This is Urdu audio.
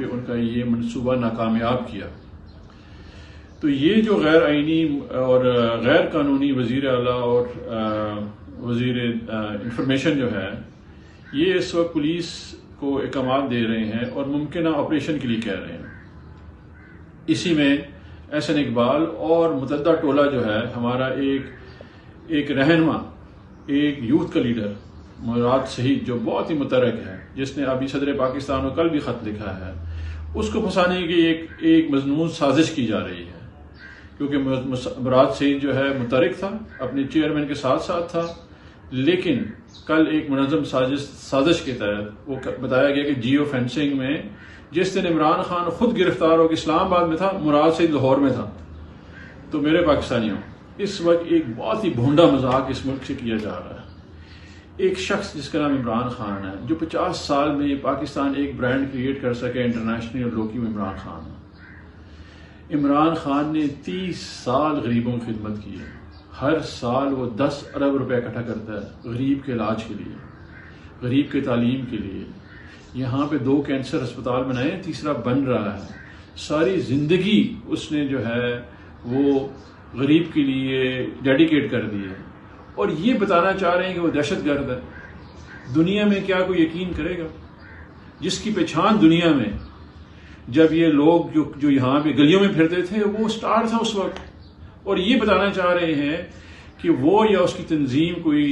پہ ان کا یہ منصوبہ ناکامیاب کیا۔ تو یہ جو غیر آئینی اور غیر قانونی وزیر اعلیٰ اور وزیر انفارمیشن جو ہے، یہ اس وقت پولیس کو احکامات دے رہے ہیں اور ممکنہ آپریشن کے لیے کہہ رہے ہیں۔ اسی میں احسن اقبال اور متعدد ٹولہ جو ہے ہمارا ایک رہنما، ایک یوتھ کا لیڈر مراد سعید، جو بہت ہی متحرک ہے، جس نے ابھی صدر پاکستان کو کل بھی خط لکھا ہے، اس کو پھنسانے کی ایک مضمون سازش کی جا رہی ہے، کیونکہ مراد سعید جو ہے متحرک تھا، اپنے چیئرمین کے ساتھ تھا، لیکن کل ایک منظم سازش کے تحت وہ بتایا گیا کہ جیو فینسنگ میں جس دن عمران خان خود گرفتار ہو کے اسلام آباد میں تھا، مراد سعید لاہور میں تھا۔ تو میرے پاکستانیوں، اس وقت ایک بہت ہی بھونڈا مذاق اس ملک سے کیا جا رہا ہے۔ ایک شخص جس کا نام عمران خان ہے، جو 50 سال میں یہ پاکستان ایک برانڈ کریٹ کر سکے انٹرنیشنل اور لوکی میں، عمران خان ہے۔ عمران خان نے 30 سال غریبوں کی خدمت کی ہے۔ ہر سال وہ 10 ارب روپے اکٹھا کرتا ہے غریب کے علاج کے لیے، غریب کے تعلیم کے لیے۔ یہاں پہ 2 کینسر ہسپتال بنائے ہیں، تیسرا بن رہا ہے۔ ساری زندگی اس نے جو ہے وہ غریب کے لیے ڈیڈیکیٹ کر دی ہے، اور یہ بتانا چاہ رہے ہیں کہ وہ دہشت گرد ہے۔ دنیا میں کیا کوئی یقین کرے گا؟ جس کی پہچان دنیا میں، جب یہ لوگ جو یہاں پہ گلیوں میں پھرتے تھے، وہ سٹار تھا اس وقت، اور یہ بتانا چاہ رہے ہیں کہ وہ یا اس کی تنظیم کوئی